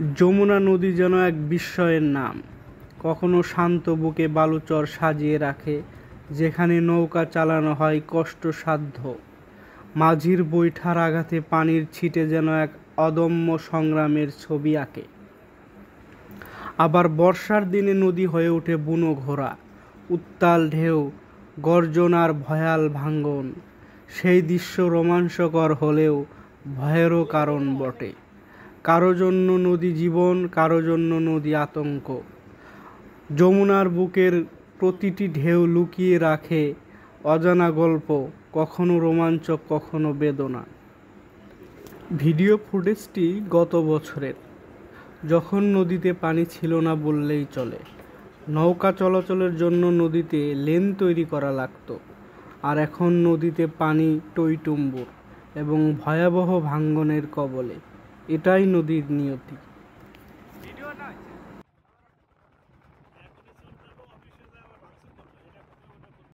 যমুনা নদী যেন এক বিস্ময়ের নাম। কখনো শান্ত বুকে বালুচর সাজিয়ে রাখে, যেখানে নৌকা চালানো হয় কষ্টসাধ্য। মাঝির বৈঠার আঘাতে পানির ছিটে যেন এক অদম্য সংগ্রামের ছবি আঁকে। আবার বর্ষার দিনে নদী হয়ে ওঠে বুনো ঘোড়া, উত্তাল ঢেউ, গর্জন আর ভয়াল ভাঙ্গন। সেই দৃশ্য রোমাঞ্চকর হলেও ভয়েরও কারণ বটে। কারো জন্য নদী জীবন, কারো জন্য নদী আতঙ্ক। যমুনার বুকের প্রতিটি ঢেউ লুকিয়ে রাখে অজানা গল্প, কখনো রোমাঞ্চক, কখনো বেদনা। ভিডিও ফুটেজটি গত বছরের, যখন নদীতে পানি ছিল না বললেই চলে। নৌকা চলাচলের জন্য নদীতে লেন তৈরি করা লাগতো, আর এখন নদীতে পানি টইটুম্বুর এবং ভয়াবহ ভাঙ্গনের কবলে। এটাই নদীর নিয়তি।